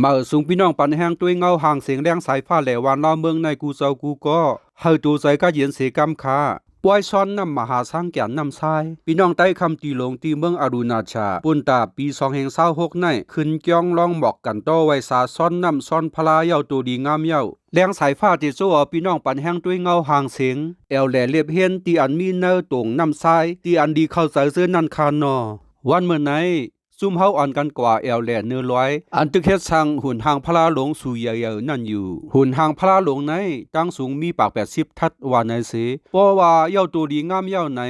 มาสูงพี่น้องปันแห้งตัวเงาห่างเสียงแรงสายฟ้าแหลวานลาเมืองในกูเจ้ากูก็เฮาตูใจก็เย็นเสกำคาป่วยซ้อนนำมหาสังแก่นนำชายพี่น้องใต้คำตีลงตีเมืองอรุณาชาปุ่นตาปี2026ในขึ้นจ้องลองบอกกันต่อไว้สาซ้อนนำซ้อนพลาเยาตัวดีงามเยาแรงสายฟ้าที่โซ่พี่น้องปันแห้งตัวเงาห่างเสียงแอวแหลเรียบเฮียนตีอันมีเนอตรงนำชายตีอันดีเข้าใส่เสื้อนันคานอวันเมื่อไหนซุ่มเฮาอ่อนกันกว่าแอลแหล่เนื้อร้อยอันตึกเฮ็ดสั่งหุ่นหางพลาหลงสู่ใหญ่ๆนั่นอยู่หุ่นหางพลาหลงในตั้งสูงมีปาก80ทัดว่าในเสเพราะว่าเย้าตัวดีงามเย้าใน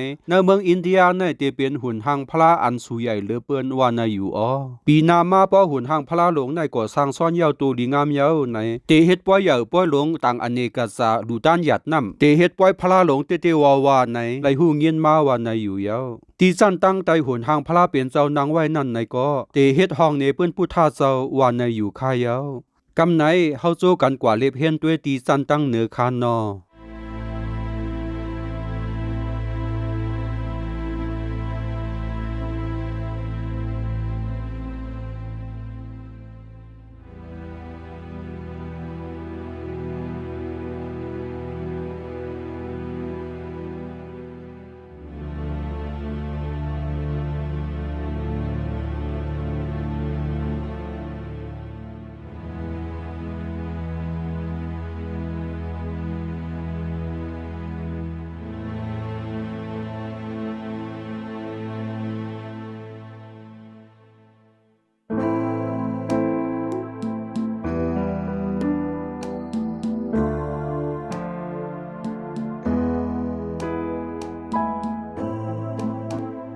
เมืองอินเดียในเตเป็นหุ่นหางพลาอันสู่ใหญ่เหลือเปิ้นว่าในอยู่อ๋อปีหน้ามาป้อหุ่นหางพลาหลงในก่อสร้างซ้อนเย้าตัวดีงามเย้าในเตเฮ็ดป้อยใหญ่ป้อยหลงต่างอเนกสาดูต้านหยัดนำเตเฮ็ดป้อยพลาหลงเตว่าในไหลหูเงียนมาว่าในอยู่เย้าตีจันตั้งใจหุ่นหางพลาเป็นเจ้านางไว้นั่นในก็เตเฮ็ดห้องเนเปิ้นผู้ท่าเจ้าว่าในอยู่ค่ายาวกำไหนเฮาโจกันกว่าเล็บเฮียนด้วยตีจันตั้งเหนือคานนอ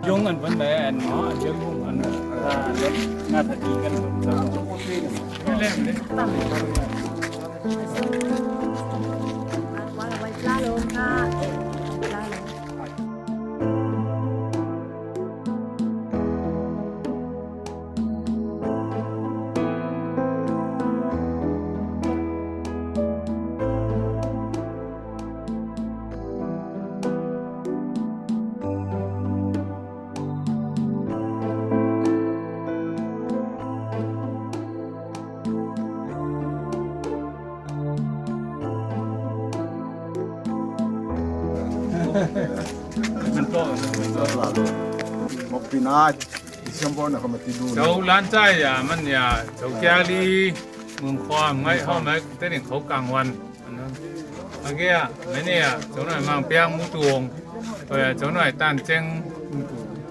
ยุงอันวันแม่อันเนาะยุงอันน่าจะดีกันไม่เล่นเลย ว่าเราไว้ปลาลงค่ะปลาลงมันโตมันโต Claro. Mopinar, December na kami tidulo. เจ้าล้านใจอ่ะมันอย่าเจ้าแกลีเมืองความไม่เข้ามาเต้นเขากลางวันเมื่อกี้อ่ะไม่เนี่ยเจ้าหน่อยมังเปียงมูตวงเจ้าหน่อยตันเจง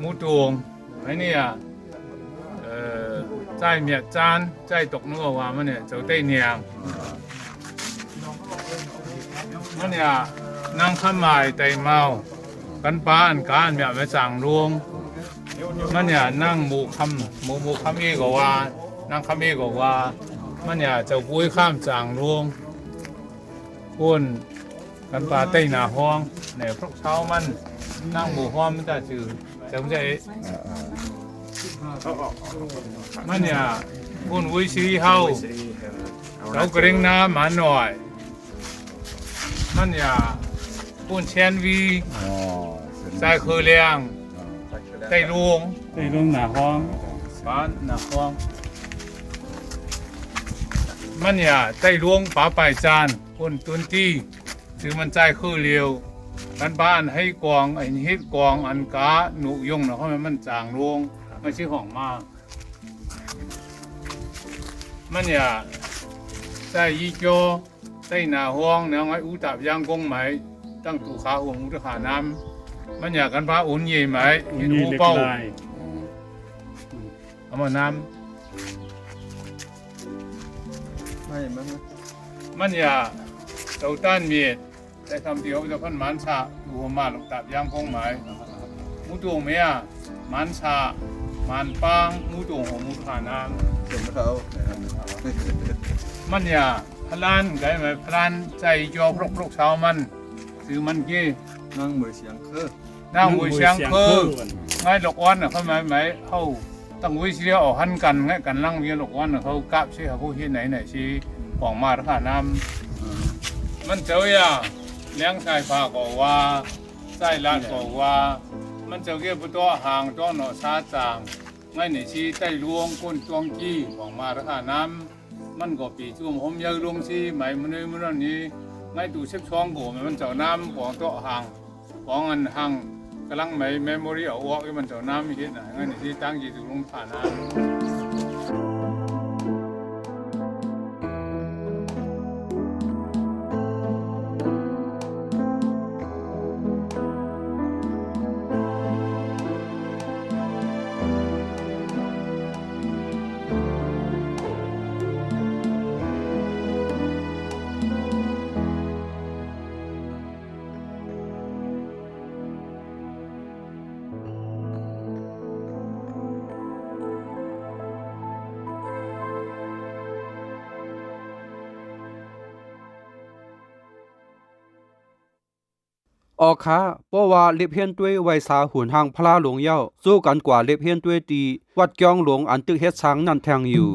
มูตวงไม่เนี่ยใจเมียจานใจตกนัวว่ามันเนี่ยเจ้าเต้เนียงมันเนี่ยนั่งข้ามายไตเมากันป้าอันการเมียไม่สั่งรวงมันเนี่ยนั่งหมู่คำเอกว่านั่งคำเอกว่ามันเนี่ยเจ้าปุ้ยข้ามสั่งรวงคนกันป้าไตหน้าห้องเนี่ยพวกเช้ามันนั่งหมู่ห้องมันจะจืดเจ้าใจมันเนี่ยคนวิชีเฮาเราเกรงน้ำมาหน่อยมันเนี่ยคนเชนวีใส่คือเลียงใต้รวงหน้าห้องบ้านหน้าห้องมันเนี่ยใต้รวงป่าไปจานคนตุนที่ถือมันใจคือเลียวกันบ้านให้กองไอ้ฮิตกองอันกาหนุยงนะเพราะมันจางรวงไม่ใช่ของมากมันเนี่ยใต้ยี่โจใต้หน้าห้องเนี่ยไอ้อุตับยางกงไหมตั้งตู่ขาห่วงอุตขาน้ำมันอยากกันพระอุ่นยี่ไหมหินหูเป้าเอามาน้ำมันอยากเจ้าต้านเมียดแต่คำเดียวจะพันมันชาดูมาหลงตับยางกงไหมมูตัวเมียมันชามันปังมูตัวหัวมูขาน้ำมันอยากพลานไงไหมพลานใจจอพรกเช้ามันซื้อมันกี้ Nang mười xiang khơ. นั่งมวยเชียงคือไงหลอกอ้อนเขาไหมเขาตั้งวิเชียออกหันกันไงกันนั่งเวียหลอกอ้อนเขากราบชี้เขาผู้ที่ไหนชี้ของมาราคาน้ำมันเจ้าอย่าเลี้ยงชายฟ้าก็ว่าใส่ลาดก็ว่ามันเจ้าเกี่ยวกับตัวห่างตัวหนอซาจางไงไหนชี้ใต้ลวงก้นจวงกี้ของมาราคาน้ำ มันก็ปีจุ่มผมยังลงที่ใหม่มันเลยมันนี้ngayตู้เช็คช่องกูมันเจ้าน้ำของโต๊ะห่างของอันห่างกำลังไม่เมมโมรี่เอาออกมันเจ้าน้ำมีที่ไหนงั้นที่ตั้งยี่ตู้ลงผ่านน้ำ ออกค้าเพราะว่าเล็บเฮียนด้วยไวสาหุนหางพลาหลวงเย้าสู้กันกว่าเล็บเฮียนด้วยตีวัดจ้องหลวงอันตึกเฮ็ดช้างนั่นแทงอยู่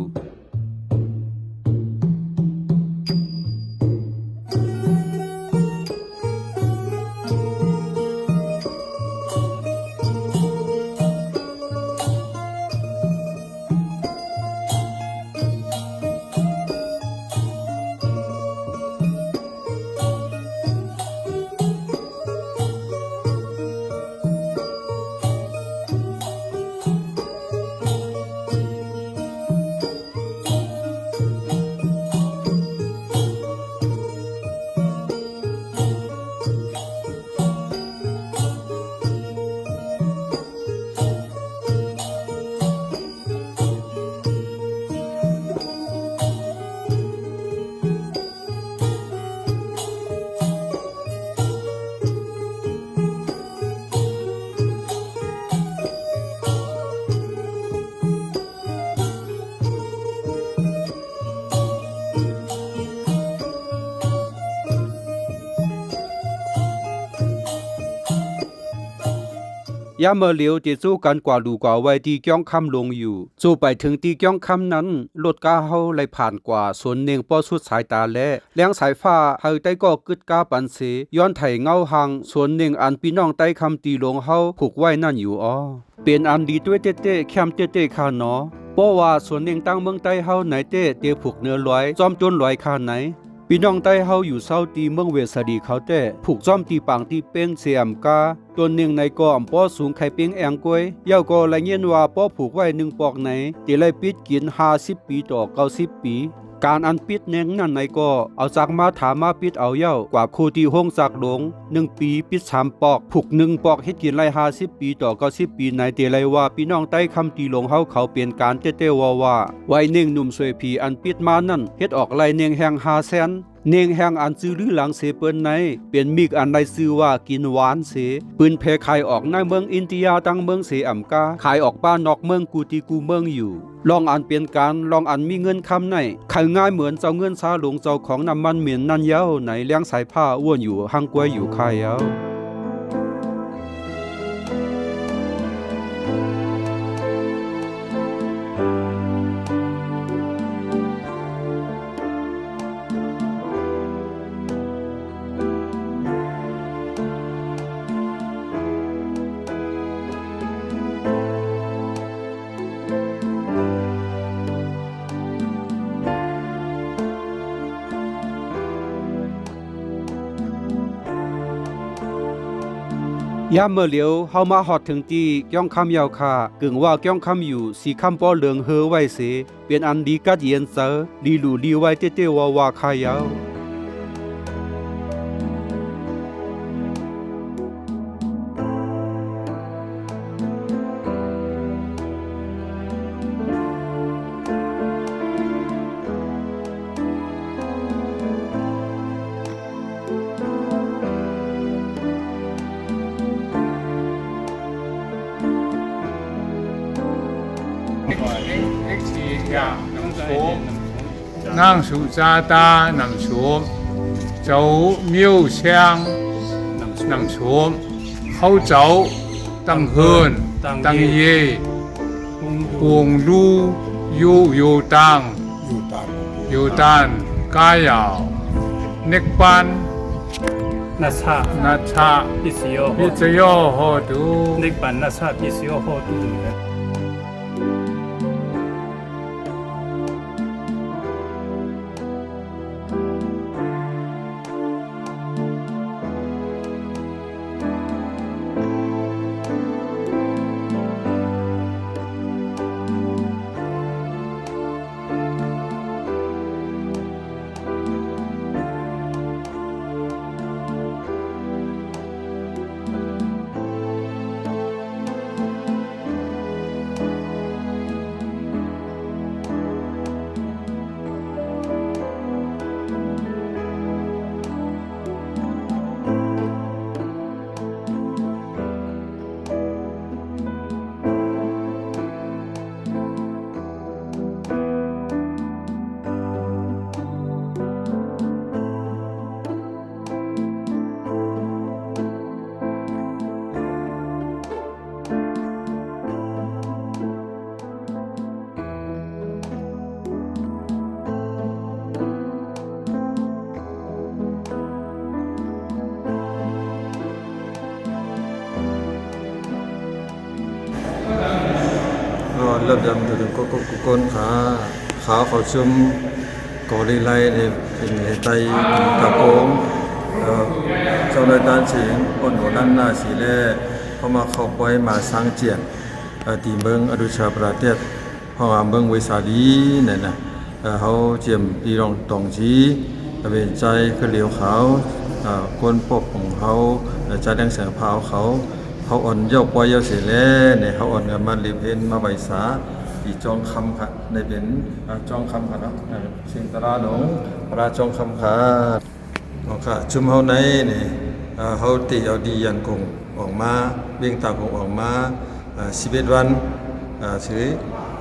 ยามเมื่อเหลียวจะสู้กันกว่าดูกว่าไว้ที่จ้องคำลงอยู่สู้ไปถึงที่จ้องคำนั้นรถก้าเฮาไหลผ่านกว่าส่วนเนียงป้อสุดสายตาและเลี้ยงสายฟ้าเฮาใต้ก็กึดก้าปันเสย้อนไถเงาหังส่วนเนียงอันพี่น้องใต้คำตีลงเฮาผูกไว้นั่นอยู่อ้อเป็นอันดีด้วยเต้ๆแคมเต้ๆคาเนาะเพราะว่าส่วนเนียงตั้งเมืองใต้เฮาไหนเต้ผูกเนื้อลอยจอมจนลอยคาไหนพี่น้องใต้เฮาอยู่เศร้าตีเมืองเวสดีเขาแต่ผูกจ้อมตีปางตีเป้งเสียมกาตัวหนึ่งในกอมป้อสูงไข่เป้งแองกวยเย้าก็ละเงียนว่าป้อผูกไว้1ปอกไหนตีเลยปิดกิน50ปีต่อ90ปีการอันปิดเน่งนั่นในก็เอาจากมาถามมาปิดเอาเย้ากว่าครูที่ห้องจากหลง1ปีปิด3ปอกผูก1ปอกเฮ็ดกินไล่50ปีต่อ90ปีในเตเลยว่าพี่น้องใต้คำตีหลงเฮาเขาเปลี่ยนการเต้ๆว่าไว้เน่งหนุ่มสวยผีอันปิดมานั่นเฮ็ดออกไล่เน่งแห่ง500,000เนียงแห่งอันซื้อหรือหลังเสเปิ้นในเป็นมีกอันใดซื้อว่ากินหวานเสปืนเพขายออกในเมืองอินเดียตั้งเมืองเสอำกาขายออกบ้านนอกเมืองกูตีกูเมืองอยู่ลองอันเปลี่ยนการลองอันมีเงินคำในขายง่ายเหมือนเจ้าเงินซาหลงเจ้าของน้ำมันเหม็นนั่นเย้าไหนเลี้ยงสายผ้าอ้วนอยู่ห้างกล้วยอยู่ขายเย้ายามเมื่อเหลียวเฮามาฮอดถึงที่ก้องคำยาวคากึ่งว่าก้องคำอยู่สีคำป้อเหลืองเฮอไว้เสเป็นอันดีกัดเย็นเซอลีหลูลีไว้เต้ๆว่าคายาวนั่งสุจาตานำชมเจ้าเมียวเชียงนำชมเขาเจ้าตั้งเฮินตั้งเย่กวงลู่ยูตังยูตันกายาวเน็กปันนัชชาพิสโยโฮดู นิกปันนัชชาพิสโยโฮดู รับยำถึงก็ก้นขาเขาชุมกอลีไลเนี่ยเป็นไตตะโกงเจ้าในด้านเสียงคนหัวด้านหน้าสีแล่เขามาเข้าไปมาสร้างเจียนตีเมืองอดุชาประเทศเพราะว่าเมืองเวสาลีเนี่ยนะเขาเจียมปีรองตองชีเป็นใจคือเหลียวเขาคนปกของเขาใจแดงแสงเผาเขาอ่อนเย้าปล่อยเย้าเสียแล้วเนี่ยเขาอ่อนกันมาเรียบเห็นมาใบสาที่จองคำค่ะในเป็นจองคำค่ะเนาะเชียงตราหลงพระจองคำค่ะค่ะชุมเฮาในนี่เขาตีเอาดียันคงออกมาเบี่ยงตาคงออกมา11 วันถือ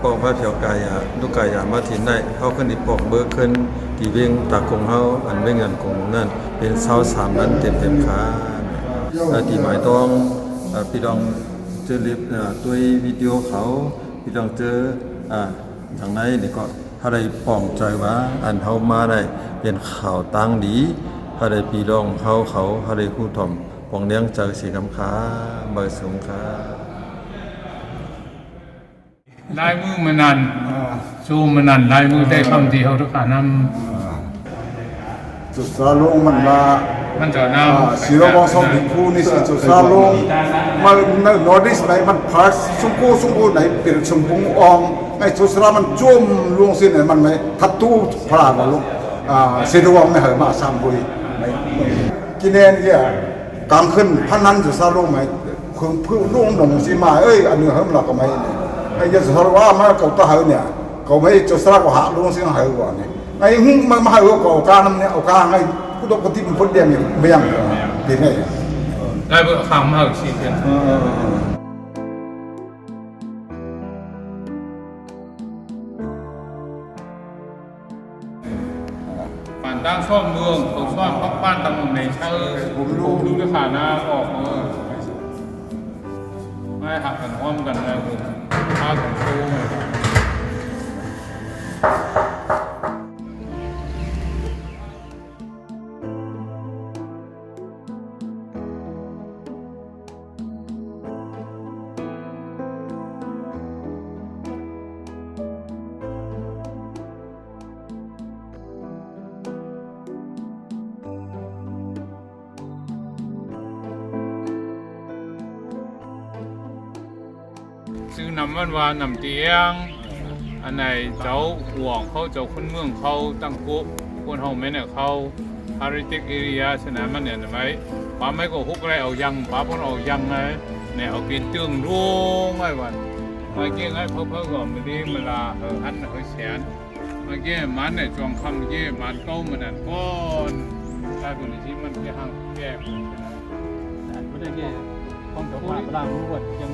ปองพระเผียวกายลูกกายมาถิ่นได้เขาขึ้นที่ปองเบอร์ขึ้นที่เบี่ยงตาคงเขาอันเบี่ยงเงินคงนั่นเป็น23 นั้นเต็มขาที่หมายต้องพี่น้องเจอลิฟตัววิดีโอเขาพี่น้องเจอทางไหนนี่ก็ถ้าได้ป้องใจว่าอันเขามาได้เป็นข่าวตั้งดีถ้าได้พี่น้องเขาถ้าได้ผู้ถ่อมปองเลี้ยงเจอสีคำค้าเบอร์สูงค้า ลายมือมันนั่นชูมันนั่นลายมือได้คำที่เขาทุกขานำ จุดซาลงมันละ มันจะนำ ศิลปะสองผิวนี่สิจุดซาลงมันนอร์ดิสไหนมันพาร์ทชมพูไหนเป็นชมพูอ่อนไอ้จุดสระมันจุ่มลงสิเนี่ยมันไม่ทัดตู้พลาดมาลงศิลปะไม่เหรอมาสามบุยกินเองเนี่ยกลางขึ้นพันนั้นจุดซาลงไหมคือพื้นลุ่งหนุ่มสิมาเอ้ยอันนี้เหิมหลักก็ไม่ไอ้จุดสระว่ามาเก่าตาเหรอเนี่ยเขาไม่จุดสระก็หาลงสิเหรอก่อนนี่ไอ้หึ่งมาเหรอก็เอาการเนี่ยเอาการให้กูต้องคนที่มันพ้นเดียงเนี่ยไม่ยังเป็นไง ได้เบอร์คำมาอีก4 เดือนผ่านตั้งซ่อมเมืองเขาซ่อมพักบ้านตำรวจในเชิงผมดูด้วยขาหน้าออกมาไม่หักกันห้อมกันเลยผมข้าวของโซ่ ซื้อนำวันวานนำเตียงอันไหนเจ้าห่วงเขาเจ้าคนเมืองเขาตั้งกุ๊บคนเฮาไม่เนี่ยเขาฮาริติกเอเรียฉะนั้นมันเนี่ยไหมป้าไม่ก็ฮุกอะไรเอายังป้าพนเอายังไงเนี่ยเอากินตึงร่วงไอ้วันเมื่อกี้ไงเพิ่งก่อนมันดีเวลาหันแสนเมื่อกี้มันเนี่ยจองคำเมื่อกี้มันเก้ามันนั่นก้อนได้ผลที่มันแค่ห่างแก้ไม่ได้แก้ห้องแถวบ้านเวลารู้ว่ายัง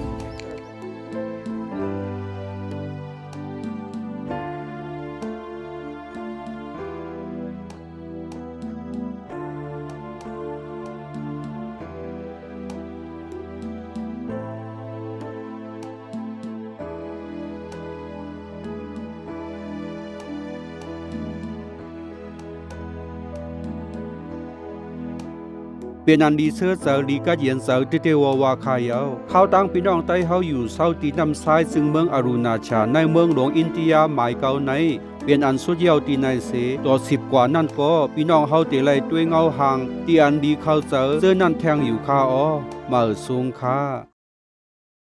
เป็นอันดีเสื้อเสาดีก็เย็นเสาที่เทวาวาคายาวเขาตั้งพี่น้องใต้เขาอยู่เสาตีน้ำซ้ายซึ่งเมืองอรุณาชาในเมืองหลวงอินเดียหมายเก่าในเป็นอันสุดยอดตีในเสต่อ10 กว่านั่นก็พี่น้องเขาตีไล่ด้วยเงาหางตีอันดีเขาเจอเสื้อนั่นแทงอยู่คาอ้อมาสูงคา